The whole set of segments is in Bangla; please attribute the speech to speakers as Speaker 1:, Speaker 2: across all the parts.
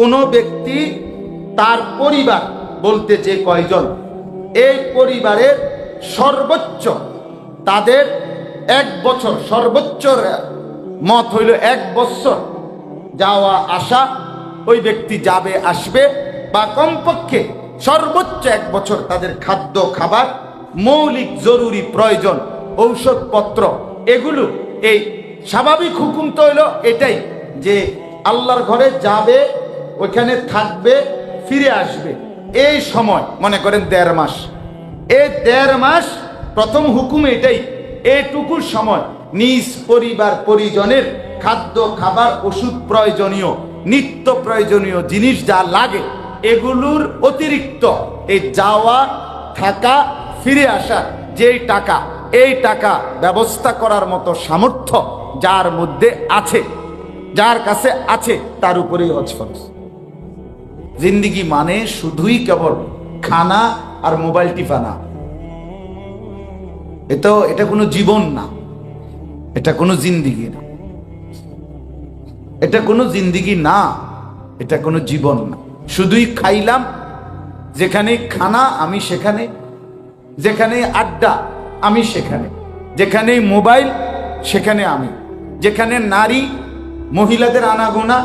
Speaker 1: কোনো ব্যক্তি তার পরিবার বলতে যে কয়জন, এই পরিবারের সর্বোচ্চ তাদের 1 বছর, সর্বোচ্চ মত হইল 1 বছর যাওয়া আসা, ওই ব্যক্তি যাবে আসবে, বা কমপক্ষে সর্বোচ্চ 1 বছর তাদের খাদ্য খাবার, মৌলিক জরুরি প্রয়োজন, ঔষধপত্র, এগুলো এই স্বাভাবিক হুকুম তো হইল এটাই যে আল্লাহর ঘরে যাবে, ওইখানে থাকবে, ফিরে আসবে। এই সময় মনে করেন 1.5 মাস, এই 1.5 মাস প্রথম হুকুম এটাই। এইটুকুর সময় নিজ পরিবার পরিজনের খাদ্য খাবার, ওষুধ, প্রয়োজনীয় নিত্য প্রয়োজনীয় জিনিস যা লাগে, এগুলোর অতিরিক্ত এই যাওয়া থাকা ফিরে আসা যেই টাকা, এই টাকা ব্যবস্থা করার মতো সামর্থ্য যার মধ্যে আছে, যার কাছে আছে, তার উপরেই হজ ফরজ। জিন্দিগি মানে শুধুই কেবল খানা আর মোবাইল টিপানা, এটা কোনো জীবন না, এটা কোনো জিন্দিগি না, এটা কোনো জিন্দিগি না, এটা কোনো জীবন না। শুধুই খাইলাম, যেখানে খানা আমি সেখানে, যেখানে আড্ডা আমি সেখানে, যেখানে মোবাইল সেখানে আমি, যেখানে নারী মহিলাদের আনাগোনা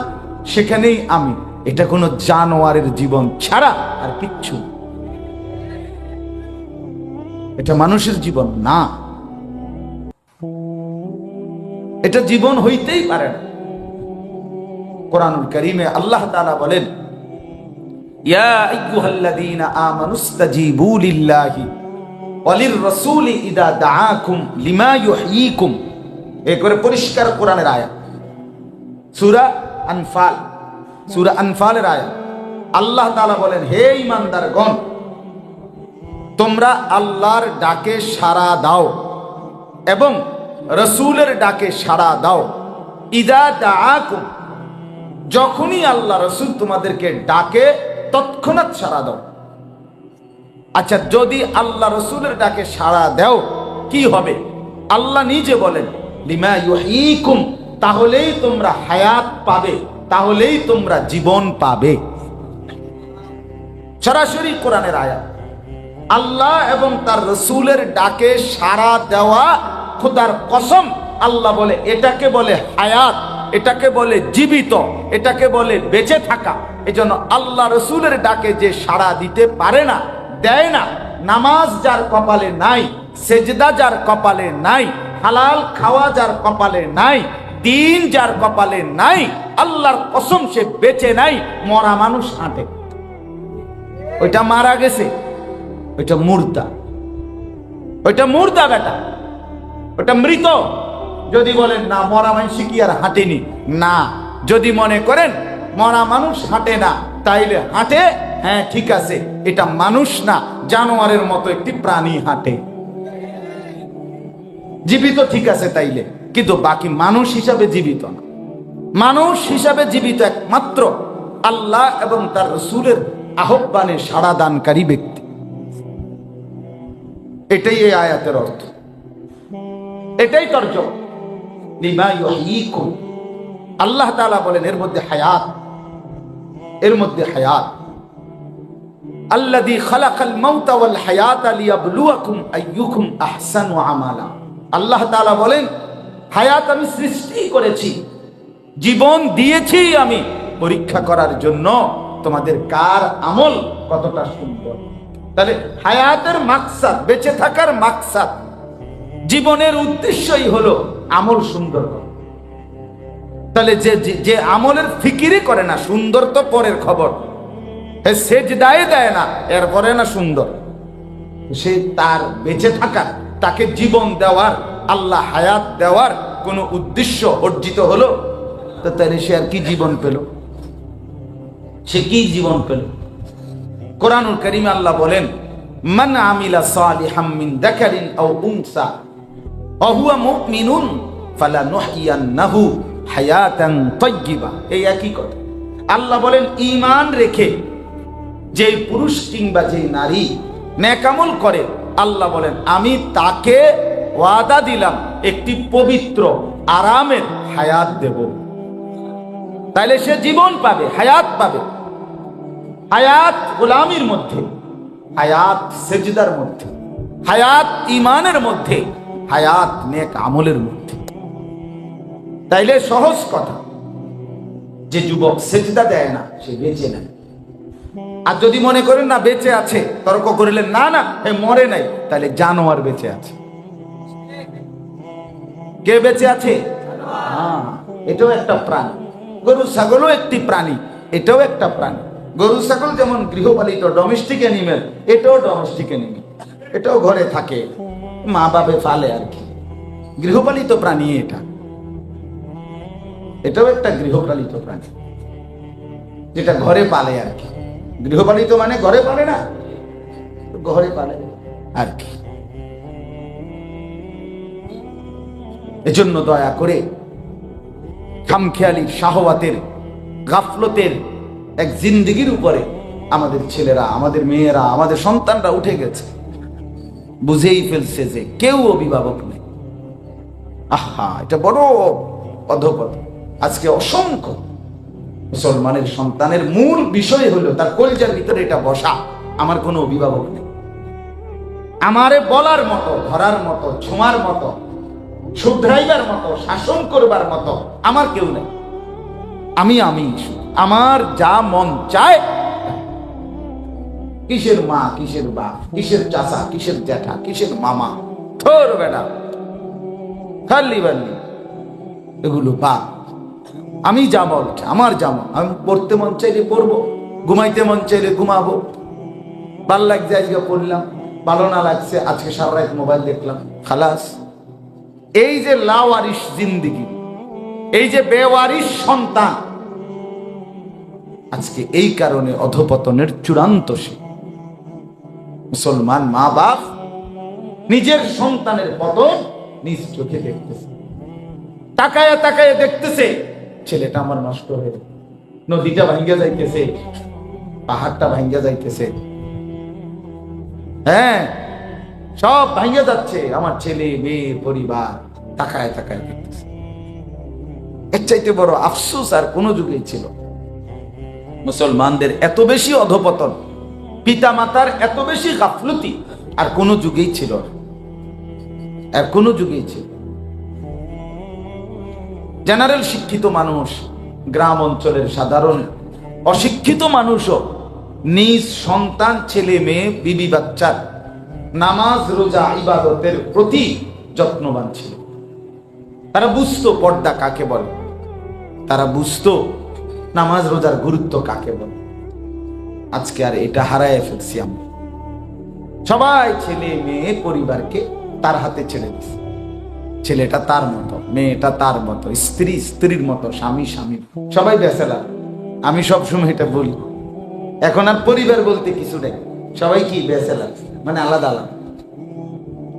Speaker 1: সেখানেই আমি। এটা কোনো জানোয়ারের জীবন ছাড়া আর কিচ্ছু, এটা মানুষের জীবন না, এটা জীবন হইতেই পারে না। কোরআনুল কারীমে আল্লাহ তাআলা বলেন, ইয়া আইয়ুহাল্লাযীনা আমানুস্তাজীবু লিল্লাহি ওয়া লির-রাসূলি ইযা দাআকুম লিমা ইউহয়িকুম। এই করে পরিষ্কার কোরআনের আয়াত, সূরা আনফাল, সূরা আনফালের আয়াত। আল্লাহ তাআলা বলেন, হে ঈমানদারগণ, তোমরা আল্লাহর ডাকে সাড়া দাও এবং রাসূলের ডাকে সাড়া দাও। ইযা দাআকুম, যখনই আল্লাহ রাসূল তোমাদেরকে ডাকে তৎক্ষণাৎ সাড়া দাও। আচ্ছা, যদি আল্লাহ রাসূলের ডাকে সাড়া দাও কি হবে? আল্লাহ নিজে বলেন, লিমা ইউহয়িকুম, তাহলেই তোমরা হায়াত পাবে, তাহলেই তোমরা জীবন পাবে। সরাসরি কোরআনের আয়াত। আল্লাহ এবং তার রাসূলের ডাকে সাড়া দেওয়া, খোদার কসম, আল্লাহ বলে এটাকে বলে হায়াত, এটাকে বলে জীবিত, এটাকে বলে বেঁচে থাকা। এজন্য আল্লাহ রাসূলের ডাকে যে সাড়া দিতে পারে না, দেয় না, নামাজ যার কপালে নাই, সেজদা যার কপালে নাই, হালাল খাওয়া যার কপালে নাই, দিন যার কপালে নাই, আল্লাহর কসম সে বেঁচে নাই। মরা মানুষ হাঁটে, ওইটা মারা গেছে, ওইটা মুর্দা, ওইটা মুর্দা বেটা, ওটা মৃত। যদি বলেন না মরা মানুষ কি আর হাঁটেনি, না, যদি মনে করেন মরা মানুষ হাঁটে না, তাইলে হাঁটে, হ্যাঁ ঠিক আছে, এটা মানুষ না, জানোয়ারের মতো একটি প্রাণী হাঁটে, জীবিত ঠিক আছে তাইলে, কিন্তু বাকি মানুষ হিসাবে জীবিত না। মানুষ হিসাবে জীবিত একমাত্র আল্লাহ এবং তার রাসূলের আহ্বানে সাড়া দানকারী ব্যক্তি। এটাই এই আয়াতের অর্থ, এটাই তরজমা। লিমা ইউহয়িকুম, আল্লাহ তাআলা বলেন এর মধ্যে হায়াত, এর মধ্যে হায়াত। আল্লাযী খালাকাল মাউতা ওয়াল হায়াতা লিয়াবলুয়াকুম আইয়ুকুম আহসানু আমালা। আল্লাহ তাআলা বলেন, হায়াত আমি সৃষ্টি করেছি, জীবন দিয়েছি আমি পরীক্ষা করার জন্য তোমাদের কার আমল কতটা সুন্দর। তাহলে হায়াতের মাকসাদ, বেঁচে থাকার মাকসাদ, জীবনের উদ্দেশ্যই হলো আমল সুন্দর। তাহলে যে আমলের ফিকিরই করে না, সুন্দর তো পরের খবর, সেজদায় দেয় না, এরপরে না সুন্দর, সে তার বেঁচে থাকার, তাকে জীবন দেওয়ার, আল্লাহ হায়াত দেওয়ার কোনো উদ্দেশ্য অর্জিত হলো, তো তাহলে সে আর কি জীবন পেল? সে কি জীবন পেল? কোরআনুল কারীমে আল্লাহ বলেন, মান আমিলা সালিহাম মিন যাকারিন আও উনসা ওয়া হুয়া মুমিনুন ফালানুহইয়ান্নাহু হায়াতান তাইয়্যিবা। এই একই কথা। আল্লাহ বলেন, ঈমান রেখে যে পুরুষ কিংবা যে নারী নেক আমল করে, আল্লাহ বলেন আমি তাকে ওয়াদা দিলাম একটি পবিত্র আরামের হায়াত দেব। তাইলে সে জীবন পাবে, হায়াত পাবে। হায়াত গোলামির মধ্যে, হায়াত সেজদার মধ্যে, হায়াত ঈমানের মধ্যে, হায়াত নেক আমলের মধ্যে। তাইলে সহজ কথা, যে যুবক সেজদা দেয় না সে বেঁচে নাই। আর যদি মনে করেন না বেঁচে আছে, তর্ক করিলেন না না এ মরে নাই, তাহলে জানোয়ার বেঁচে আছে। কে বেঁচে আছে? এটাও একটা প্রাণী। গরু ছাগলও একটি প্রাণী, এটাও একটা প্রাণী। গরু ছাগল যেমন গৃহপালিত ডোমেস্টিক অ্যানিমেল, এটাও ডোমেস্টিক অ্যানিমেল, এটাও ঘরে থাকে, মা বাবা পালে আর কি, গৃহপালিত প্রাণী। এটাও একটা গৃহপালিত প্রাণী, যেটা ঘরে পালে আর কি। গৃহপালিত মানে ঘরে পালে না, ঘরে পালে আর কি। এজন্য দয়া করে খামখেয়ালি শাহওয়াতের গাফলতের এক জিন্দেগির উপরে আমাদের ছেলেরা, আমাদের মেয়েরা, আমাদের সন্তানরা উঠে গেছে, বুঝেই ফেলছে যে কেউ অভিভাবক নেই। আহা, এটা বড় অধপত। আজকে অসংখ্য মুসলমানের সন্তানের মূল বিষয় হলো তার কলিজার ভিতরে এটা বসা, আমার কোনো অভিভাবক নেই। আমারে বলার মতো, ধরার মতো, ছোঁয়ার মতো, শুধরাইবার মতো, শাসন করবার মতো আমার কেউ নেই। আমি আমার যা মন চায়, কিসের মা, কিসের বাপ, কিসের চাচা, কিসের জ্যাঠা, কিসের মামা, থোর বেটা, খালি বাল্লি, এগুলো বাপ। আমি যা বলছি, আমার যেমন, আমি পড়তে মন চাইলে পড়বো, ঘুমাইতে মন চাইলে ঘুমাবো। ভাল লাগছে আজকে পড়লাম, ভালো না লাগছে আজকে সারা রাত মোবাইল দেখলাম, খালাস। এই যে লাওয়ারিশ জিন্দেগি, এই যে বেওয়ারিশ সন্তান, আজকে এই কারণে অধপতনের চূড়ান্ত সে। মুসলমান মা বাপ নিজের সন্তানের পতন নিজ চোখে দেখতেছে, তাকায় তাকায় দেখতেছে ছেলেটা আমার নষ্ট হয়ে, নদীটা ভাঙ্গা যাইতেছে, পাহাড়টা ভাঙ্গা যাইতেছে, হ্যাঁ সব ভাঙ্গা যাচ্ছে, আমার ছেলে মেয়ে পরিবার তাকায় তাকায় দেখতেছে। এর চাইতে বড় আফসোস আর কোন যুগেই ছিল। মুসলমানদের এত বেশি অধপতন, পিতা মাতার এত বেশি গাফলতি আর কোন যুগেই ছিল না, আর কোন যুগেই ছিল। জেনারেল শিক্ষিত মানুষ, গ্রাম অঞ্চলের সাধারণ অশিক্ষিত মানুষও নিজ সন্তান, ছেলে মেয়ে, বিবি বাচ্চার নামাজ রোজা ইবাদতের প্রতি যত্নবান ছিল। তারা বুঝতো পর্দা কাকে বলে, তারা বুঝতো নামাজ রোজার গুরুত্ব কাকে বলে। আজকে আর এটা হারায় ফেলছি আমরা। সবাই ছেলে মেয়ে পরিবারকে তার হাতে ছেড়ে দিচ্ছে। ছেলেটা তার মতো, মেয়েটা তার মতো, স্ত্রী স্ত্রীর মতো, স্বামী স্বামী, সবাই ব্যাচেলার। আমি সবসময় এটা বলি, এখন আর পরিবার বলতে কিছু নেই, সবাই কি ব্যাচেলার, মানে আলাদা আলাদা,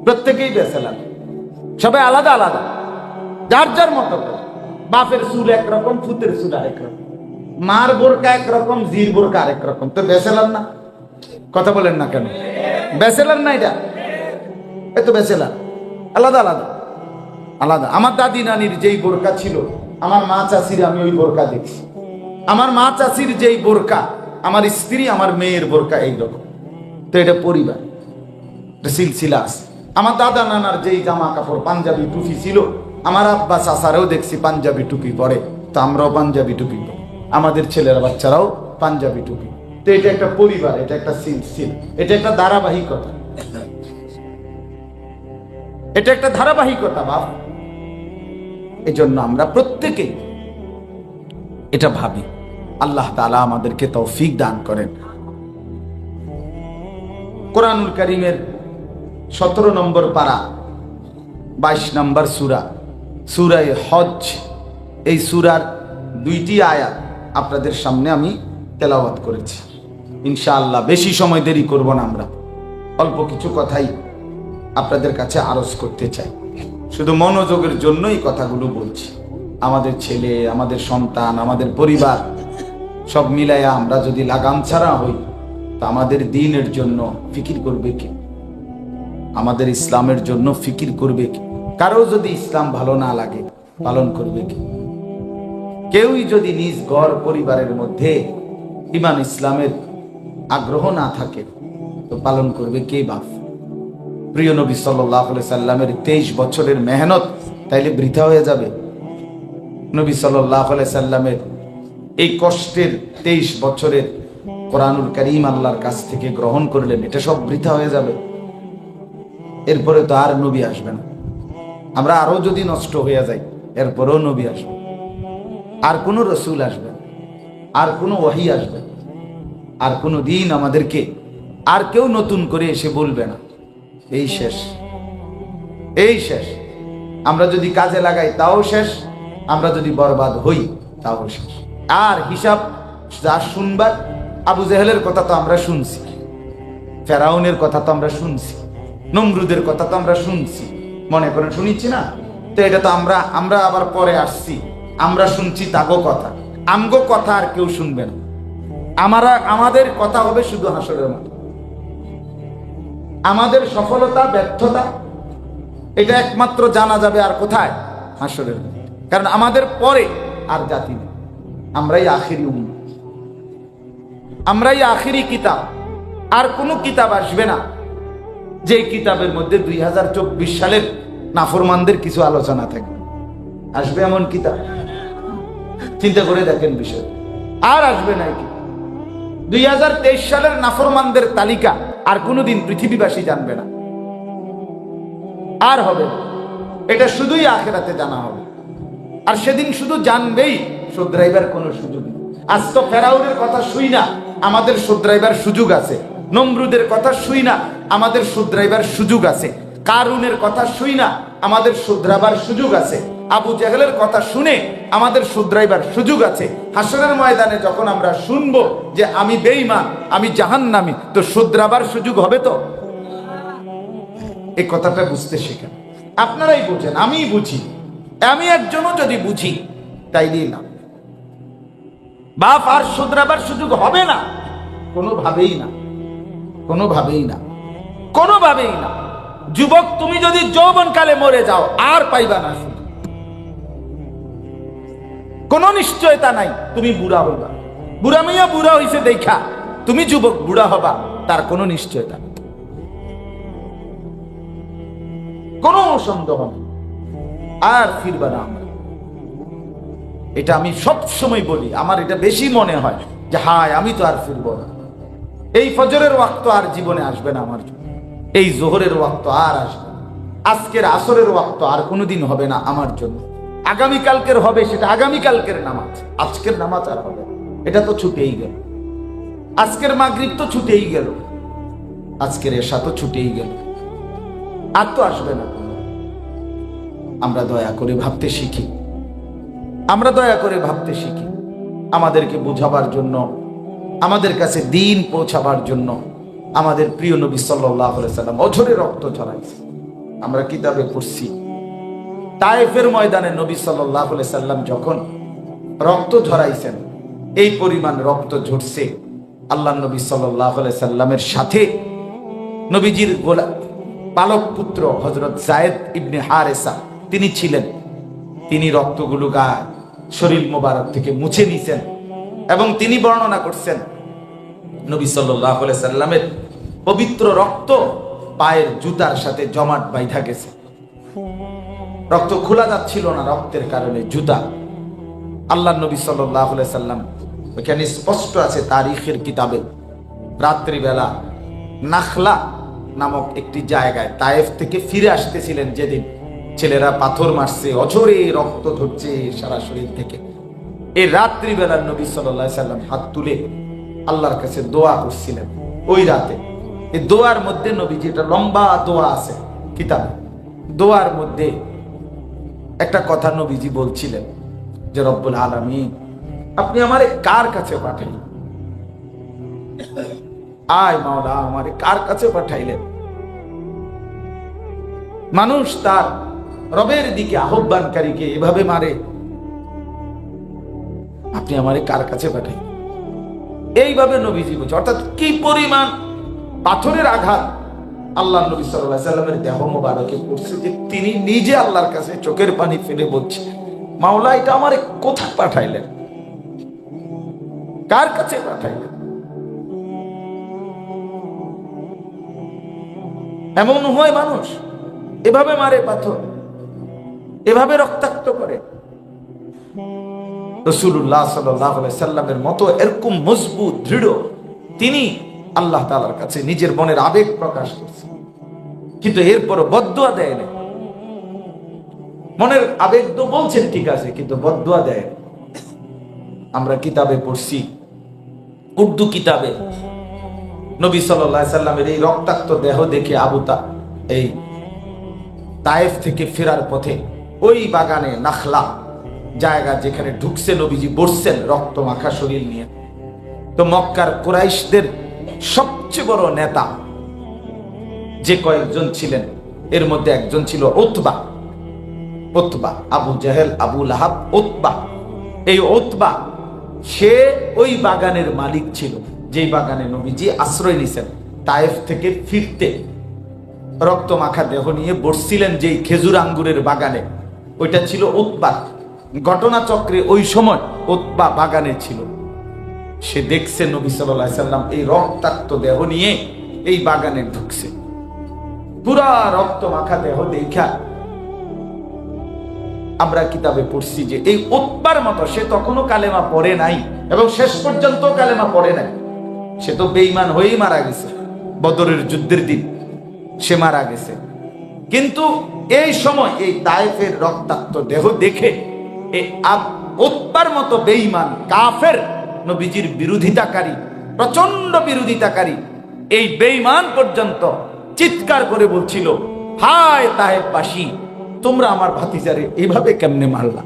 Speaker 1: প্রত্যেকেই ব্যাচেলার, সবাই আলাদা আলাদা, যার যার মতো। বাপের চুল একরকম, ফুতের চুল আরেক রকম, মার বোরকা একরকম, জির বোরকা আরেক রকম। তো ব্যাচেলার না? কথা বলেন না কেন? ব্যাচেলার না এটা? এ তো ব্যাচেলার, আলাদা আলাদা আলাদা। আমার দাদি নানির যেই বোরকা ছিল, আমার মা চাচির আমি ওই বোরকা দেখছি। আমার মা চাচির যেই বোরকা, আমার স্ত্রী আমার মেয়ের বোরকা এইরকম। তো এটা পরিবার, সিলসিলা আছে। আমার দাদা নানার যেই জামা কাপড়, পাঞ্জাবি টুপি ছিল, আমার আব্বা চাচারাও দেখছি পাঞ্জাবি টুপি পরে, তো আমরাও পাঞ্জাবি টুপি পরি, আমাদের ছেলেরা বাচ্চারাও পাঞ্জাবি টুপি। তো এটা একটা পরিবার, এটা একটা সিলসিলা, এটা একটা ধারাবাহিকতা, এটা একটা ধারাবাহিকতা বাপ। এই জন্য আমরা প্রত্যেকেই এটা ভাবি। আল্লাহ তাআলা আমাদেরকে তৌফিক দান করেন। কোরআনুল কারীমের 17 নম্বর পারা, 22 নম্বর সূরা, সূরা হজ, এই সূরার 2টি আয়াত আপনাদের সামনে আমি তেলাওয়াত করেছি। ইনশাআল্লাহ বেশি সময় দেরি করব না, আমরা অল্প কিছু কথাই আপনাদের কাছে আরজ করতে চাই। শুধু মনোযোগের জন্যই কথাগুলো বলছি। আমাদের ছেলে, আমাদের সন্তান, আমাদের পরিবার সব মিলাইয়া আমরা যদি লাগাম ছাড়া হই, তো আমাদের দ্বীনের জন্য ফিকির করবে কি? আমাদের ইসলামের জন্য ফিকির করবে কি? কারো যদি ইসলাম ভালো না লাগে পালন করবে কি? কেউই যদি নিজ ঘর পরিবারের মধ্যে ঈমান ইসলামের আগ্রহ না থাকে তো পালন করবে কে বাপ? প্রিয় নবী সাল্লাল্লাহু আলাইহি সাল্লামের 23 বছরের মেহনত তাইলে বৃথা হয়ে যাবে? নবী সাল্লাল্লাহু আলাইহি সাল্লামের এই কষ্টের 23 বছরের কোরআনুল কারীম আল্লাহর কাছ থেকে গ্রহণ করলেন, এটা সব বৃথা হয়ে যাবে? এরপরে তো আর নবী আসবে না। আমরা আরো যদি নষ্ট হয়ে যাই এরপরেও নবী আসবে, আর কোনো রসুল আসবে, আর কোনো ওহী আসবে, আর কোনো দিন আমাদেরকে আর কেউ নতুন করে এসে বলবে না এই শেষ, এই শেষ। আমরা যদি কাজে লাগাই তাও শেষ, আমরা যদি বরবাদ হই তাও শেষ। আর হিসাব যা শুনবার, আবু জেহেলের কথা তো আমরা শুনছি, ফেরাউনের কথা তো আমরা শুনছি, নমরুদের কথা তো আমরা শুনছি, মনে করেন শুনিছি না? তো এটা তো আমরা আবার পরে আসছি, আমরা শুনছি তাগো কথা। আমগো কথা আর কেউ শুনবে না, আমাদের কথা হবে শুধু হাসরের মাঠে। আমাদের সফলতা ব্যর্থতা এটা একমাত্র জানা যাবে আর কোথায়? হাসরের মাঠে। কারণ আমাদের পরে আর জাতি নেই, আমরাই আখিরি উম্মত, আমরাই আখিরি কিতাব। আর কোনো কিতাব আসবে না যে কিতাবের মধ্যে 2024 সালের নাফরমানদের কিছু আলোচনা থাকবে। আসবে এমন কিতাব? চিন্তা করে দেখেন বিষয়। আর আসবে না কি 2023 সালের নাফরমানদের তালিকা আর কোনোদিন পৃথিবীবাসী জানবে না, আর হবে না। এটা শুধুই আখিরাতে জানা হবে, আর সেদিন শুধু জানবেই, শুধরাইবার কোনো সুযোগ নেই। আজ তো ফেরাউনের কথা শুই না, আমাদের শুধরাইবার সুযোগ আছে। নমরুদের কথা শুই না, আমাদের শুধরাইবার সুযোগ আছে। কারুনের কথা শুই না, আমাদের শুধরাবার সুযোগ আছে। আবু জেহেলের কথা শুনে আমাদের শুধরাইবার সুযোগ আছে। হাসরের ময়দানে যখন আমরা শুনবো যে আমি বেঈমান, আমি জাহান্নামী, তো শুধরাবার সুযোগ হবে তো? এই কথাটা বুঝতে শেখেন। আপনারাই বুঝেন, আমিই বুঝি, আমি একজনও যদি বুঝি তাইলেই না। বাপ আর শুধরাবার সুযোগ হবে না, কোনোভাবেই না, কোনোভাবেই না, কোনোভাবেই না। যুবক, তুমি যদি যৌবনকালে মরে যাও আর পাইবা না, কোনো নিশ্চয়তা নাই তুমি বুড়া হইবা। বুড়া মেয়া বুড়া হইছে দেখা তুমি যুবক বুড়া হবা, তার কোনো নিশ্চয়তা নেই, কোনো সন্দেহ নেই। আর ফিরবা না আমরা, এটা আমি সব সময় বলি। আমার এটা বেশি মনে হয় যে হায় আমি তো আর ফিরব না। এই ফজরের ওয়াক্ত আর জীবনে আসবে না আমার জন্য, এই জোহরের ওয়াক্ত আর আসবে না, আজকের আসরের ওয়াক্ত আর কোনোদিন হবে না আমার জন্য। আগামীকালকের হবে, সেটা আগামীকালকের নামাজ, আজকের নামাজ আর হবে, এটা তো ছুটেই গেল। আজকের মাগরিব তো ছুটেই গেল, আজকের এশা তো ছুটেই গেল, আর তো আসবে না। আমরা দয়া করে ভাবতে শিখি, আমরা দয়া করে ভাবতে শিখি। আমাদেরকে বোঝাবার জন্য, আমাদের কাছে দিন পৌঁছাবার জন্য আমাদের প্রিয় নবী সাল্লাল্লাহু আলাইহি সাল্লাম অঝরে রক্ত ঝরাইছে। আমরা কিতাবে পড়ছি তায়েফের ময়দানে নবী সাল্লাল্লাহু আলাইহি সাল্লাম যখন রক্ত ঝরাইছেন, এই পরিমাণ রক্ত ঝরছে, আল্লাহ নবী সাল্লাল্লাহু আলাইহি সাল্লামের সাথে নবীজির পালক পুত্র হযরত যায়েদ ইবনে হারেসা তিনি ছিলেন। তিনি রক্তগুলো গায়ে শরীর মোবারক থেকে মুছে নিয়েছেন এবং তিনি বর্ণনা করছেন নবী সাল্লাল্লাহু আলাইহি সাল্লামের পবিত্র রক্ত পায়ের জুতার সাথে জমাট বাইধা গেছে। রক্ত খোলা যাচ্ছিল না রক্তের কারণে জুতা। আল্লাহ নবী সাল্লাল্লাহু আলাইহি সাল্লাম, ওখানে স্পষ্ট আছে তারিখের কিতাবে, রাত্রিবেলা নাখলা নামক একটি জায়গায় তায়েফ থেকে ফিরে আসতেছিলেন যেদিন, ছেলেরা পাথর মারছে, অঝরে রক্ত ঝরছে সারা শরীর থেকে। এই রাত্রিবেলা নবী সাল্লাল্লাহু আলাইহি সাল্লাম হাত তুলে আল্লাহর কাছে দোয়া করছিলেন ওই রাতে। এই দোয়ার মধ্যে নবীজি, একটা লম্বা দোয়া আছে কিতাবে, দোয়ার মধ্যে একটা কথা নবীজি বলছিলেন যে রব্বুল আলামিন আপনি আমারে কার কাছে পাঠাইলেন? আয় মাওলা, আমারে কার কাছে পাঠাইলেন? মানুষ তার রবের দিকে আহ্বানকারীকে এভাবে মারে, আপনি আমারে কার কাছে পাঠাইলেন? এইভাবে নবীজি বলছে। অর্থাৎ কি পরিমাণ পাথরের আঘাত আল্লাহ নবী সাল্লাল্লাহু আলাইহি সাল্লামের দেহ মোবারকে পড়ছে যে তিনি নিজে আল্লাহর কাছে চোখের পানি ফেলে বলছে মাওলা এটা আমারে কোথায় পাঠাইলেন, কার কাছে পাঠাইলেন? এমন হয় মানুষ এভাবে মারে পাথর, এভাবে রক্তাক্ত করে। রাসূলুল্লাহ সাল্লাল্লাহু আলাইহি সাল্লামের মতো এরকম মজবুত দৃঢ় তিনি আল্লাহ তাআলার কাছে নিজের মনের আবেগ প্রকাশ করছেন, কিন্তু এরপরও বদদুয়া দেয় না। মনের আবেগ তো বলছেন ঠিক আছে, কিন্তু বদদুয়া দেয়। আমরা কিতাবে পড়ছি, উর্দু কিতাবে নবী সাল্লাল্লাহু আলাইহি সাল্লামের এই রক্তাক্ত দেহ দেখে এই তায়েফ থেকে ফেরার পথে ওই বাগানে নাখলা জায়গা যেখানে ঢুকছে নবীজি বসছেন রক্ত মাখা শরীর নিয়ে। তো মক্কার কুরাইশদের সবচেয়ে বড় নেতা যে কয়েকজন ছিলেন, এর মধ্যে একজন ছিল উতবা, আবু জাহেল, আবু লাহাব, উতবা। এই উতবা সে ওই বাগানের মালিক ছিল, যেই বাগানে নবীজি আশ্রয় নিছেন। তায়েফ থেকে ফিরতে রক্ত মাখা দেহ নিয়ে বসছিলেন যেই খেজুর আঙ্গুরের বাগানে, ওইটা ছিল উতবা। ঘটনাচক্রে ওই সময় উতবা বাগানে ছিল। সে দেখছে নবী সাল্লাল্লাহু আলাইহি সাল্লাম এই রক্তাক্ত দেহ নিয়ে এই বাগানে ঢুকছে। পুরা রক্ত মাখা দেহ দেখা আমরা কিতাবে পড়ছি যে এই উতবার মতো, সে তখনও কালেমা পড়ে নাই এবং শেষ পর্যন্ত কালেমা পড়ে নাই। সে তো বেঈমান হয়েই মারা গেছে, বদরের যুদ্ধের দিন সে মারা গেছে। কিন্তু এই সময় এই তায়েফের রক্তাক্ত দেহ দেখে এই উতবার মতো বেঈমান কাফের, নবীজির বিরোধিতাকারী, প্রচন্ড বিরোধিতাকারী এই বেঈমান পর্যন্ত চিৎকার করে বলছিল, হায় তায়েফবাসী, তোমরা আমার ভাতিজারে এভাবে কেমনে মারলা,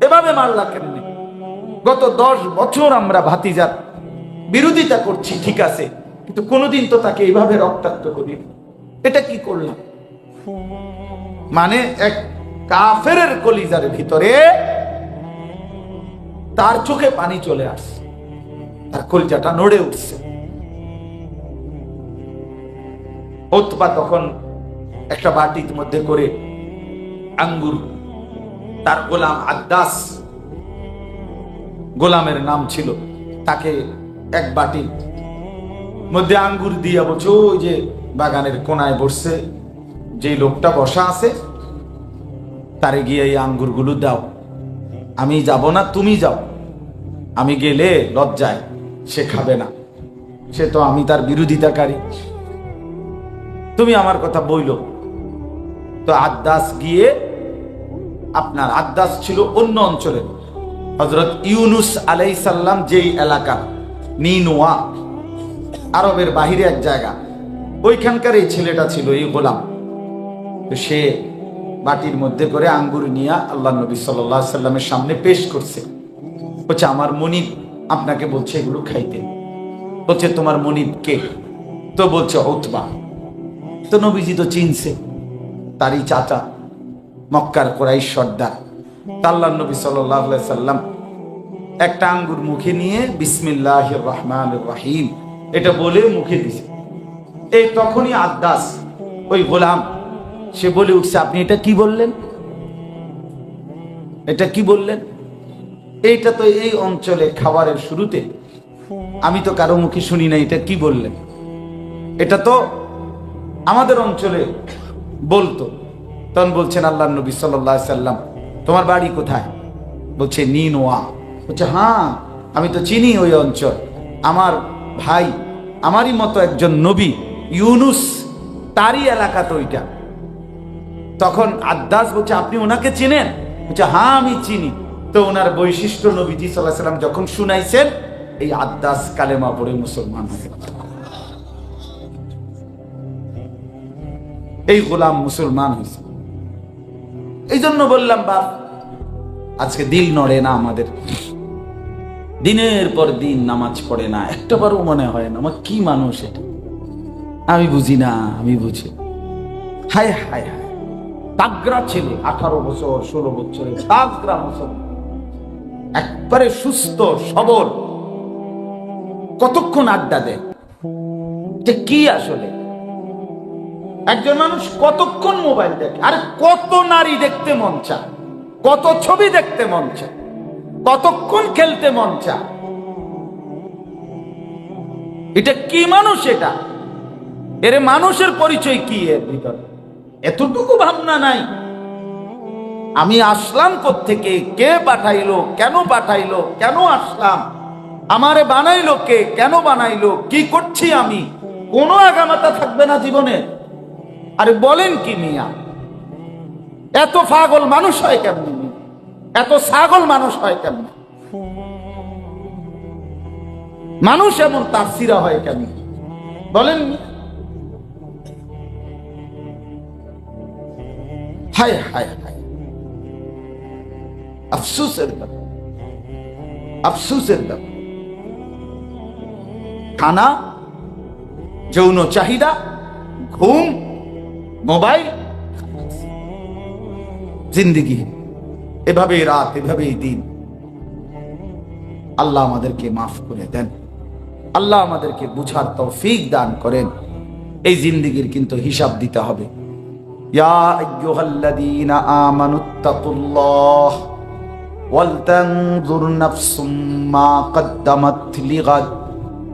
Speaker 1: এভাবে মারলা কেমনে? গত 10 বছর আমরা ভাতিজার বিরোধিতা করছি, ঠিক আছে, কিন্তু কোনোদিন তো তাকে এইভাবে রক্তাক্ত করি, এটা কি করলাম? মানে এক কাফেরের কলিজার ভিতরে তার চোখে পানি চলে আসছে, তার কলিজাটা নড়ে উঠছে। উতবা তখন একটা বাটির মধ্যে করে আঙ্গুর, তার গোলাম আদ্দাস, গোলামের নাম ছিল, তাকে এক বাটির মধ্যে আঙ্গুর দিয়া বলছে, ওই যে বাগানের কোনায় বসছে যে লোকটা বসা আছে, তারে গিয়ে এই আঙ্গুরগুলো দাও, আমি যাব না, তুমি যাও, আমি গেলে লজ্জায় সে খাবে না, সে তো আমি তার বিরোধিতাকারী, তুমি আমার কথা বইলো। তো আদ্দাস গিয়ে, আপনার আদ্দাস ছিল অন্য অঞ্চলে, হযরত ইউনুস আলাইহিস সালাম যেই এলাকা, নিনুয়া, আরবের বাহিরে এক জায়গা, ওইখানকার এই ছেলেটা ছিল, এই গোলাম। তো সে বাটির মধ্যে করে আঙ্গুর নিয়ে আল্লাহ নবী সাল্লাল্লাহু আলাইহি সাল্লামের সামনে পেশ করছে। বলছে, আমার মনিব আপনাকে বলছে এগুলো খাইতে। বলছে, তোমার মনিব কে? তো বলছে, উতবা। তো নবীজি তো চিনছে, তারই চাচা, মক্কার কুরাইশ সর্দার। আল্লাহর নবী সাল্লাল্লাহু আলাইহি সাল্লাম একটা আঙ্গুর মুখে নিয়ে বিসমিল্লাহির রহমানির রহিম এটা বলে মুখে দিছে। এই তখনই আদ্দাস, ওই গোলাম, সে বলে উঠছে, আপনি এটা কি বললেন? এটা কি বললেন? এইটা তো এই অঞ্চলে খাবারের শুরুতে আমি তো কারো মুখে শুনি না, এটা কি বললেন? এটা তো আমাদের অঞ্চলে বলতো। তখন বলছেন আল্লাহর নবী সাল্লাল্লাহু আলাইহি সাল্লাম, তোমার বাড়ি কোথায়? বলছে, নিনোয়া। বলছে, হ্যাঁ আমি তো চিনি ওই অঞ্চল, আমার ভাই, আমারই মতো একজন নবী ইউনুস, তারই এলাকা তো ওইটা। তখন আদ্দাস বলছে, আপনি ওনাকে চিনেন? বলছে, হ্যাঁ আমি চিনি। তো ওনার বৈশিষ্ট্য নবীজি সাল্লাল্লাহু আলাইহি সাল্লাম যখন শুনাইছেন, এই আদ্দাস কালেমা পড়ে মুসলমান হয়ে গেল। এই গোলাম মুসলমান হয়েছে। এই জন্য বললাম, বাপ, আজকে দিল নড়ে না আমাদের, দিনের পর দিন নামাজ পড়ে না, একটা বারও মনে হয় না আমার কি মানুষ এটা, আমি বুঝি না, আমি বুঝি। হায় হায় হায়, তাগড়া ছেলে, 18 বছর 16 বছরের তাগড়া মুসলমান, একবারে সুস্থ সবল, কতক্ষণ আড্ডা দেয়, যে কি আসলে একজন মানুষ কতক্ষণ মোবাইল দেখে, আর কত নারী দেখতে মন চায়, কত ছবি দেখতে মন চায়, কতক্ষণ খেলতে মন চায়। এটা কি মানুষ? এটা এর মানুষের পরিচয় কি? এর ভিতরে এতটুকু ভাবনা নাই আমি আসলাম কোত্থেকে, কে পাঠাইলো, কেন পাঠাইলো, কেন আসলাম, আমারে বানাইলো কে, কেন বানাইলো, কি করছি আমি, কোনো আগামাতা থাকবে না জীবনে। আরে বলেন কি মিয়া, এত পাগল মানুষ হয় কেমনি, এত ছাগল মানুষ হয় কেমনি, মানুষ এমন তাফসিরা হয় কেমনি বলেন। হায় হায় হায়, আফসোসের ব্যাপার, আফসোসের ব্যাপার। খানা, যৌন চাহিদা, ঘুম, মোবাইল, জিন্দেগি, এভাবেই রাত, এভাবেই দিন। আল্লাহ আমাদেরকে মাফ করে দেন, আল্লাহ আমাদেরকে বুঝার তৌফিক দান করেন। এই জিন্দেগির কিন্তু হিসাব দিতে হবে। ইয়া আইয়ুহাল্লাযীনা আমানুত্তাকুল্লাহ ওয়ালতানজুর নাফসুম মা কদ্দামাত লিগাদ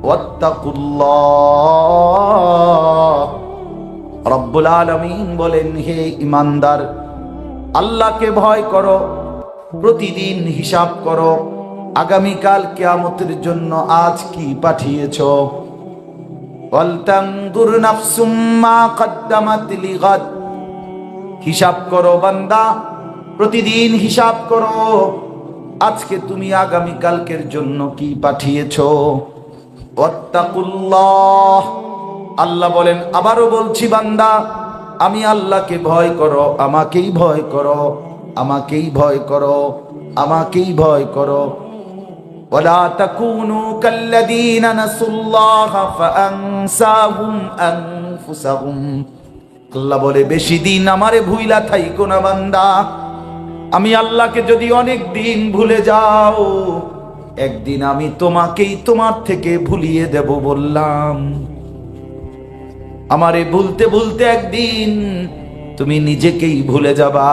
Speaker 1: ওয়াত্তাকুল্লাহ। রব্বুল আলামিন বলেন, হে ঈমানদার, আল্লাহকে ভয় করো, প্রতিদিন হিসাব করো, আগামীকাল কিয়ামতের জন্য আজ কি পাঠিয়েছো। ওয়ালতানজুর নাফসুম মা কদ্দামাত লিগাদ, হিসাব করো বান্দা, প্রতিদিন হিসাব করো, আজকে তুমি আগামীকালকের জন্য কি পাঠিয়েছো। ওয়াত্তাকুল্লাহ, আল্লাহ বলেন, আবারও বলছি বান্দা, আমি আল্লাহকে ভয় করো, আমাকেই ভয় করো, আমাকেই ভয় করো, আমাকেই ভয় করো। ওয়ালা তাকুনু কাল্লাযীনা নাসুল্লাহ ফাআনসাহুম আনফুসাহুম। আল্লাহ বলে, বেশি দিন আমারে ভুইলা থাইকো না বান্দা। আমি আল্লাহকে যদি অনেক দিন ভুলে যাও, একদিন আমি তোমাকেই তোমার থেকে ভুলিয়ে দেব বললাম। আমারে ভুলতে ভুলতে একদিন তুমি নিজেকেই ভুলে যাবা।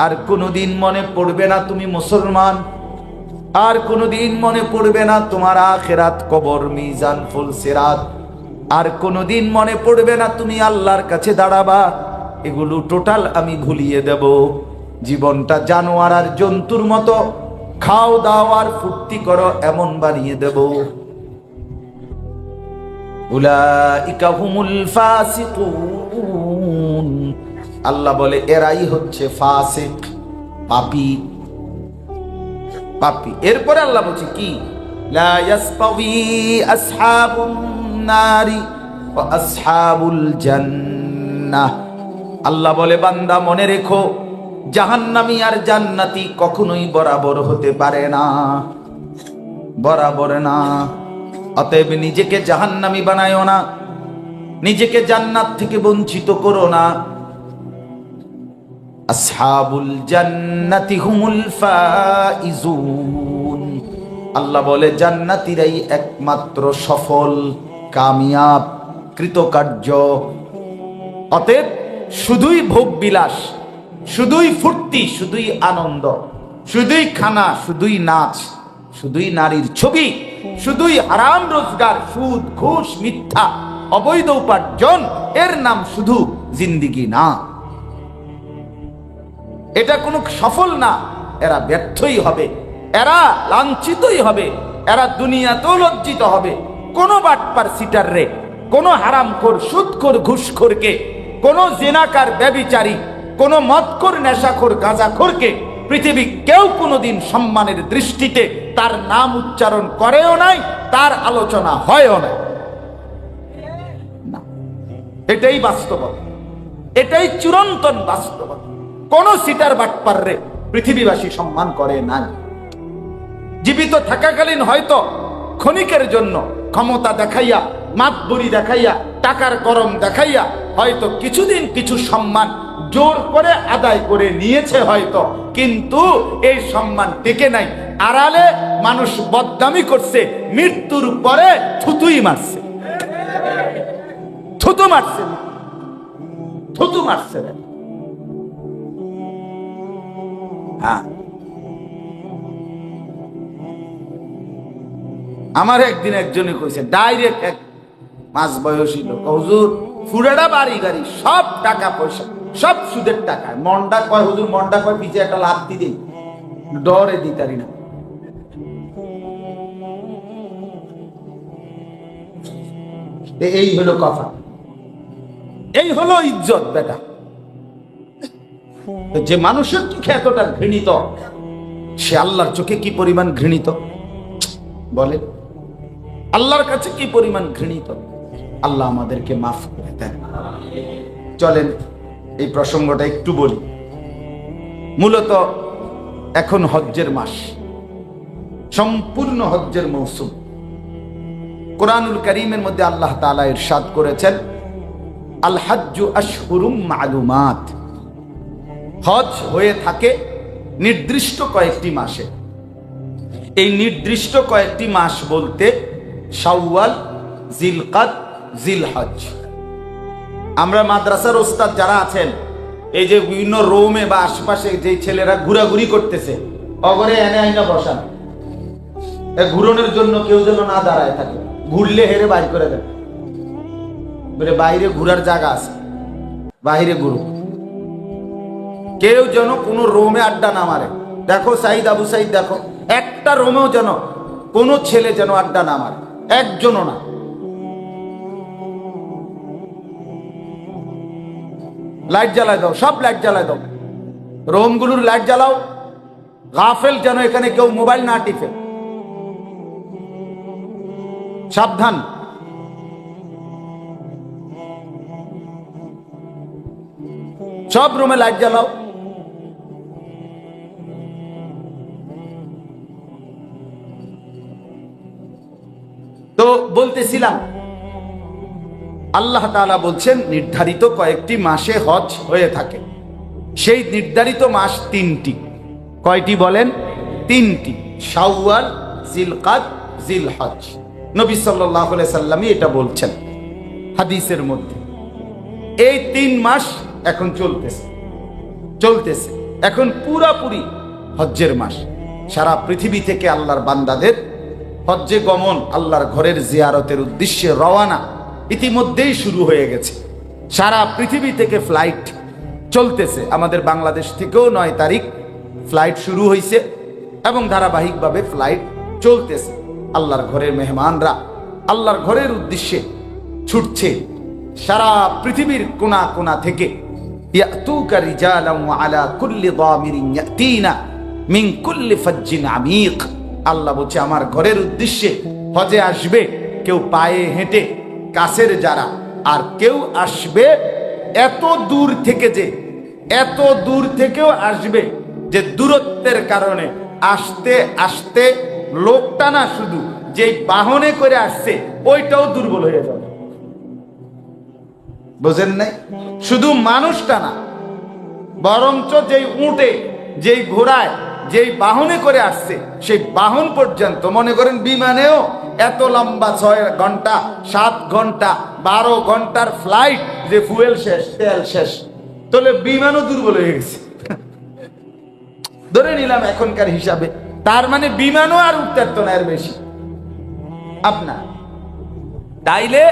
Speaker 1: আর কোনোদিন মনে পড়বে না তুমি মুসলমান, আর কোনোদিন মনে পড়বে না তোমার আখিরাত, কবর, মিজান, ফুলসিরাত, আর কোনোদিন মনে পড়বে না তুমি আল্লাহর কাছে দাঁড়াবা। এগুলো টোটাল আমি ভুলিয়ে দেব। জীবনটা জানোয়ার আর জন্তুর মতো খাও দাও আর ফুর্তি করো এমন বানিয়ে দেব। উলাইকা হুমুল ফাসিকুন, আল্লাহ বলে এরাই হচ্ছে ফাসিক, পাপী, পাপী। এরপরে আল্লাহ বলছে কি, লা ইয়াসতাবি আসহাবুন নারি ওয়া আসহাবুল জান্নাহ। আল্লাহ বলে, বান্দা মনে রেখো, জাহান্নামী আর জান্নাতি কখনোই বরাবর হতে পারে না, বরাবর না। অতএব নিজেকে জাহান্নামী বানায়ও না, নিজেকে জান্নাত থেকে বঞ্চিত করো না। আসহাবুল জান্নাতি হুমুল ফাইজুন, আল্লাহ বলে জান্নাতীরাই একমাত্র সফল, কামিয়াব, কৃতকার্য। অতএব শুধুই ভোগ বিলাস, শুধুই ফুর্তি, শুধুই আনন্দ, শুধুই খানা, শুধুই নাচ, শুধুই নারীর ছবি, শুধুই হারাম রোজগার, সুদ, ঘুষ, মিথ্যা, অবৈধ উপার্জন, এর নাম শুধু জিন্দেগি না। এটা কোনো সফল না। এরা ব্যর্থই হবে, এরা লাঞ্ছিতই হবে, এরা দুনিয়াতেও লজ্জিত হবে। কোন বাটপার সিটার রে, কোন হারামখোর, সুদখোর, ঘুষখোরকে, কোন জিনাকার, ব্যভিচারী, কোন মদখোর, নেশাখোর, গাঁজাখোরকে পৃথিবী কেউ কোনোদিন সম্মানের দৃষ্টিতে তার নাম উচ্চারণ করেও নাই, তার আলোচনা হয়ও নাই। এটাই বাস্তবতা, এটাই চিরন্তন বাস্তবতা। কোন সিটার বাটপার রে পৃথিবীবাসী সম্মান করে না। জীবিত থাকাকালীন হয়তো ক্ষণিকের জন্য ক্ষমতা দেখাইয়া, মাতবুরি দেখাইয়া, টাকার গরম দেখাইয়া হয়তো কিছুদিন কিছু সম্মান জোর করে আদায় করে নিয়েছে হয়তো, কিন্তু এই সম্মান টিকে নাই। আড়ালে মানুষ বদনামি করছে, মৃত্যুর পরে থুতুই মারছে, থুতু মারছে। থুতু মারছে। হ্যাঁ, আমার একদিন একজনে কইছে ডাইরেক্ট, এক মাঝ বয়সী লোক, হুজুর পুরাটা বাড়ি গাড়ি সব টাকা পয়সা সব সুদের টাকা। মনটা কয় হুজুর, মনটা কয় পিছিয়ে একটা লাভ দিই, ডরে দিতারি না। এই হলো কথা, এই হলো ইজ্জত বেটা। যে মানুষের চোখে এতটা ঘৃণিত, সে আল্লাহর চোখে কি পরিমাণ ঘৃণিত বলে, আল্লাহর কাছে কি পরিমাণ ঘৃণিত। আল্লাহ আমাদেরকে মাফ করে দেন। চলেন এই প্রসঙ্গটা একটু বলি। মূলত এখন হজ্জের মাস, সম্পূর্ণ হজ্জের মৌসুম। কোরআনুল কারীমের মধ্যে আল্লাহ তাআলা ইরশাদ করেছেন, আল হাজ্জু আশহুরুম মালুমাত। হজ হয়ে থাকে নির্দিষ্ট কয়েকটি মাসে। এই নির্দিষ্ট কয়েকটি মাস বলতে শাওয়াল, জিলকাদ, জিলহজ। আমরা মাদ্রাসার ওস্তাদ যারা আছেন, এই যে বিভিন্ন রোমে বা আশপাশে যে ছেলেরা ঘোরাঘুরি করতেছে, অগরে এনে আইনা বসান, ঘুরনের জন্য কেউ যেন না দাঁড়ায় থাকে, ঘুরলে হেরে বাইর করে দেন। বাইরে ঘুরার জায়গা আছে, বাইরে ঘুরুক, কেউ যেন কোনো রোমে আড্ডা না মারে। দেখো সাইদ, আবু সাইদ, দেখো একটা রোমেও যেন কোনো ছেলে যেন আড্ডা না মারে, একজনও না। লাইট জ্বালায় দাও, সব লাইট জ্বালায় দাও, রোমগুলোর লাইট জ্বালাও। গাফেল যেন এখানে কেউ মোবাইল না টিপে, সাবধান। সব রুমে লাইট জ্বালাও। তো বলতেছিলাম, আল্লাহ তাআলা বলছেন নির্ধারিত কয়েকটি মাসে হজ হয়ে থাকে। সেই নির্ধারিত মাস তিনটি। কয়টি বলেন? তিনটি, শাওয়াল, জিলকাদ, জিলহজ। নবী সাল্লাল্লাহু আলাইহি সাল্লামই এটা বলছেন হাদিসের মধ্যে। এই 3 মাস এখন চলতেছে। এখন পুরাপুরি হজ্জের মাস। সারা পৃথিবী থেকে আল্লাহর বান্দাদের হজ্জে গমন, আল্লাহর ঘরের জিয়ারতের উদ্দেশ্যে রওয়ানা ইতিমধ্যেই শুরু হয়ে গেছে। সারা পৃথিবী থেকে ফ্লাইট চলতেছে। আমাদের বাংলাদেশ থেকেও 9 তারিখ ফ্লাইট শুরু হয়েছে এবং ধারাবাহিকভাবে ফ্লাইট চলতেছে। আল্লাহর ঘরের মেহমানরা আল্লাহর ঘরের উদ্দেশ্যে ছুটছে সারা পৃথিবীর কোনা কোনা থেকে। ইয়াতুকা রিজালান ওয়া আলা কুল্লি দামিরিন ইয়াতিনা মিন কুল্লি ফাজ্জিন আমিক। আল্লাহ বলছে আমার ঘরের উদ্দেশ্যে হজে আসবে কেউ পায়ে হেঁটে, কাছের যারা, আর কেউ আসবে এত দূর থেকে, যে এত দূর থেকেও আসবে যে দূরত্বের কারণে আসতে আসতে লোকটা না শুধু যে বাহনে করে আসছে ওইটাও দুর্বল হয়ে যাবে। বুঝেন নাই? শুধু মানুষটা না, বরঞ্চ যেই উঠে, যেই ঘোড়ায়, যেই বাহনে করে আসছে সেই বাহন পর্যন্ত, মনে করেন বিমানেও এত লম্বা 6 ঘন্টা, 7 ঘন্টা, 12 ঘন্টার ফ্লাইট, যে ফুয়েল শেষ, তেল শেষ, তাহলে বিমানও দুর্বল হয়ে গেছে ধরে নিলাম এখনকার হিসাবে। তার মানে বিমানও আর উঠতে পারতো না এর বেশি আপনার। তাইলে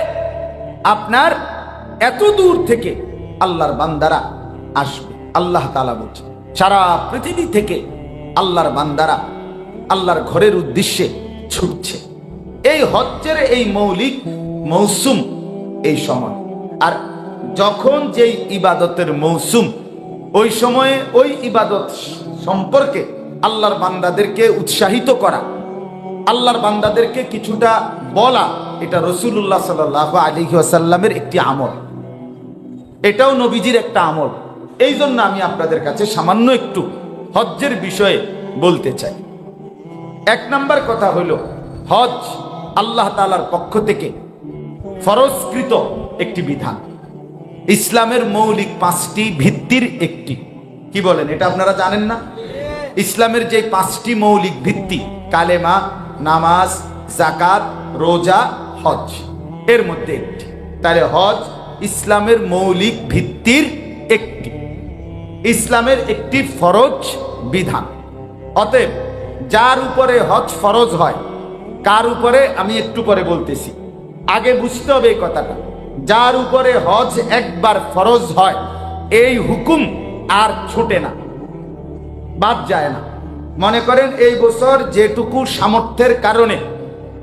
Speaker 1: আপনার এত দূর থেকে আল্লাহর বান্দারা আসবে। আল্লাহ তাআলা বলছে সারা পৃথিবী থেকে আল্লাহর বান্দারা আল্লাহর ঘরের উদ্দেশ্যে ছুটছে। এই হজ্জের এই মৌলিক মৌসুম এই সময়। আর যখন যেই ইবাদতের মৌসুম, ওই সময়ে ওই ইবাদত সম্পর্কে আল্লাহর বান্দাদেরকে উৎসাহিত করা, আল্লাহর বান্দাদেরকে কিছুটা বলা, এটা রাসূলুল্লাহ সাল্লাল্লাহু আলাইহি ওয়াসাল্লামের একটি আমল, এটাও নবীজির একটা আমল। এই জন্য আমি আপনাদের কাছে সামান্য একটু হজ্জের বিষয়ে বলতে চাই। 1 নম্বর কথা হলো, হজ আল্লাহ তাআলার পক্ষ থেকে ফরজকৃত একটি বিধান, ইসলামের মৌলিক 5টি ভিত্তির একটি। কি বলেন, এটা আপনারা জানেন না? ইসলামের যে 5টি মৌলিক ভিত্তি, কালেমা, নামাজ, যাকাত, রোজা, হজ, এর মধ্যে একটি। তাহলে হজ ইসলামের মৌলিক ভিত্তির একটি, ইসলামের একটি ফরজ বিধান। অতএব যার উপরে হজ ফরজ হয়, কার উপরে আমি একটু পরে বলতেছি, আগে বুঝতে হবে এই কথাটা। যার উপরে হজ একবার ফরজ হয়, এই হুকুম আর ছুটে না, বাদ যায় না। মনে করেন এই বছর যেটুকু সামর্থ্যের কারণে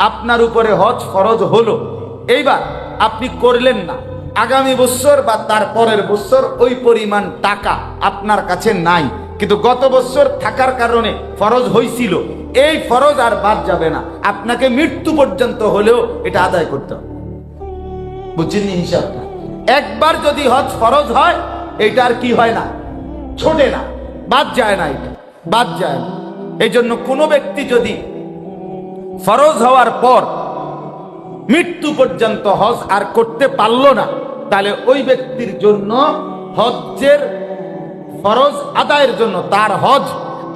Speaker 1: আপনার উপরে হজ ফরজ হলো, এইবার আপনি করলেন না, আগামী বছর বা তার পরের বছর ওই পরিমাণ টাকা আপনার কাছে নাই, কিন্তু গত বছর থাকার কারণে ফরজ হয়েছিল, এই ফরজ আর বাদ যাবে না, আপনাকে মৃত্যু পর্যন্ত হলেও এটা আদায় করতে হবে। বুঝছেন হিসাবটা? একবার যদি হজ ফরজ হয়, এটা আর কি হয় না, ছোটে না, বাদ যায় না, এটা বাদ যায় না। এই জন্য কোনো ব্যক্তি যদি ফরজ হওয়ার পর মৃত্যু পর্যন্ত হজ আর করতে পারল না, তাহলে ওই ব্যক্তির জন্য হজ্জের ফরজ আদায়ের জন্য, তার হজ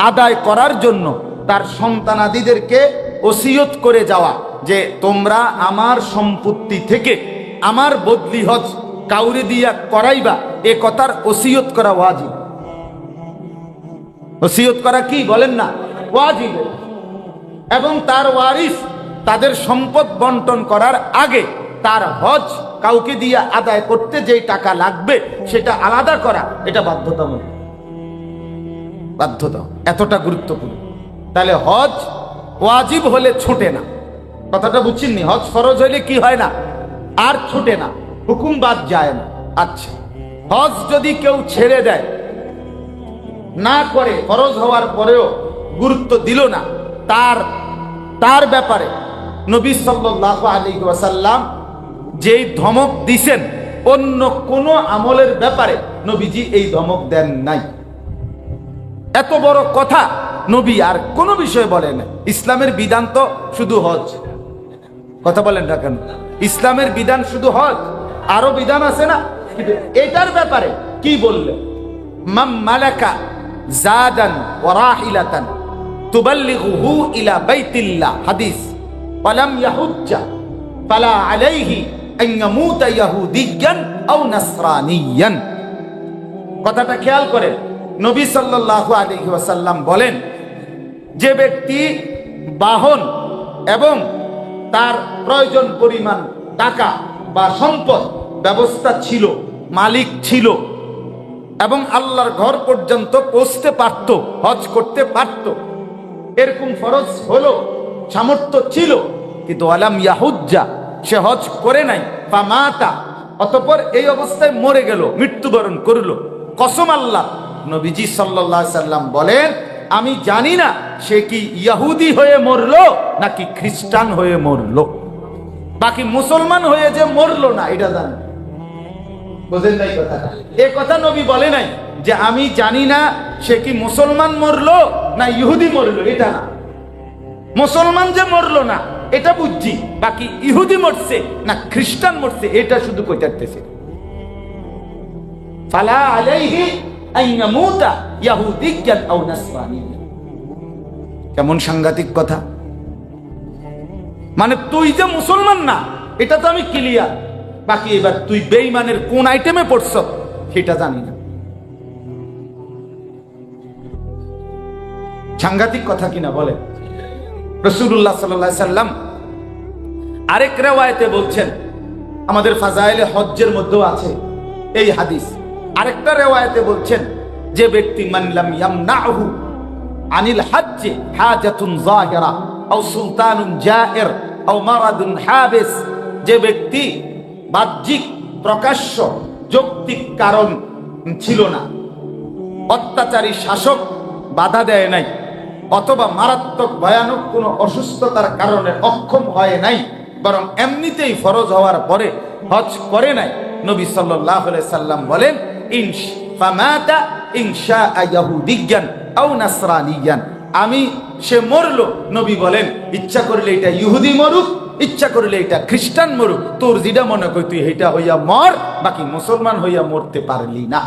Speaker 1: আদায় করার জন্য তার সন্তানাদিদেরকে ওসিয়ত করে যাওয়া যে তোমরা আমার সম্পত্তি থেকে আমার বদলি হজ কাউরে দিয়া করাইবা, এ কথার ওসিয়ত করা ওয়াজিব। ওসিয়ত করা কি বলেন না, ওয়াজিব। এবং তার ওয়ারিস তাদের সম্পদ বন্টন করার আগে তার হজ কাউকে দিয়ে আদায় করতে যেই টাকা লাগবে সেটা আলাদা করা, এটা বাধ্যতামূলক, বাধ্যতা, এতটা গুরুত্বপূর্ণ। তাহলে হজ ওয়াজিব হলে ছুটে না, কথাটা বুঝছেননি? হজ ফরজ হলে কি হয় না, আর ছুটে না, হুকুম বাদ যায় না। আচ্ছা, হজ যদি কেউ ছেড়ে দেয়, না করে, ফরজ হওয়ার পরেও গুরুত্ব দিল না, তার ব্যাপারে নবী সাল্লাল্লাহু আলাইহি ওয়াসাল্লাম যেই ধমক দিছেন, অন্য কোন আমলের ব্যাপারে নবীজি এই ধমক দেন নাই। এত বড় কথা নবী আর কোন বিষয় বলেন না। ইসলামের বিধান তো শুধু হজ, কথা বলেন না কেন? ইসলামের বিধান শুধু হজ, আরো বিধান আছে না? কিন্তু এটার ব্যাপারে কি বললেন? মাম মালাকা জাদান ওয়া রাহিলাতান তুবাল্লিগুহু ইলা বাইতিল্লাহ, হাদিস, ওয়ালাম ইয়াহুজ্জা ফালা আলাইহি আন ইয়ামুতা ইয়াহুদিয়ান আও নাসরানিয়ান। কথাটা খেয়াল করেন, নবী সাল্লাল্লাহু আলাইহি ওয়াসাল্লাম বলেন, যে ব্যক্তি বাহন এবং তার প্রয়োজন পরিমাণ টাকা বা সম্পদ ব্যবস্থা ছিল, মালিক ছিল, এবং আল্লাহর ঘর পর্যন্ত পৌঁছতে পারত, হজ করতে পারত, এরকম ফরজ হলো, সামর্থ্য ছিল, কিন্তু আলাম ইয়াহুজ্জা, সে হজ করে নাই, ফামাতা, অতঃপর এই অবস্থায় মরে গেল, মৃত্যুবরণ করলো, কসম আল্লাহ, নবীজি সাল্লাল্লাহু আলাইহি সাল্লাম বলেন, আমি জানি না সে কি ইহুদি হয়ে মরলো নাকি খ্রিস্টান হয়ে মরলো, বাকি মুসলমান হয়ে যে মরলো না এটা জানি। বুঝেন নাই কথাটা? এই কথা নবী বলে নাই যে আমি জানি না সে কি মুসলমান মরলো না ইহুদি মরলো, এটা না। মুসলমান যে মরলো না এটা বুঝছি, বাকি ইহুদি মরছে না খ্রিস্টান মরছে এটা শুধু কইতাছে। ফালা আলাইহি আন ইয়ামুতা ইয়াহুদিয়ান আও নাসরানিয়ান। কেমন সাংঘাতিক কথা! মানে তুই যে মুসলমান না এটা তো আমি ক্লিয়ার, বাকি এবার তুই বেঈমানের কোন আইটেমে পড়ছ সেটা জানি না। সাংঘাতিক কথা কিনা বলেন? রাসূলুল্লাহ সাল্লাল্লাহু আলাইহি সাল্লাম আরেক riwayate বলছেন, আমাদের ফাজাইলে হজ্জের মধ্যেও আছে এই হাদিস। আরেকটা riwayate বলছেন, যে ব্যক্তি মান লাম ইয়ামনাহু আনিল হজ্জ হাজাতুন যাহিরা আও সুলতানুন জাইর আও মারাদুন হাবিস, যে ব্যক্তি বাহ্যিক প্রকাশ্য যৌক্তিক কারণ ছিল না, অত্যাচারী শাসক বাধা দেয় নাই, অথবা মারাত্মক ভয়ানক কোনো অসুস্থতার কারণে অক্ষম হয় নাই, বরং এমনিতেই ফরজ হওয়ার পরে হজ করে নাই, নবী সাল্লাল্লাহু আলাইহি সাল্লাম বলেন, ফামাতা ইনশা ইয়াহুদিয়ান আও নাসরানিয়ান, আমি সে মরলো, নবী বলেন ইচ্ছা করলে এটা ইহুদি মরুক, ইচ্ছা করলে এটা খ্রিস্টান মরুক, তোর যেটা মনে কর তুই এটা হইয়া মর, বাকি মুসলমান হইয়া মরতে পারলি না।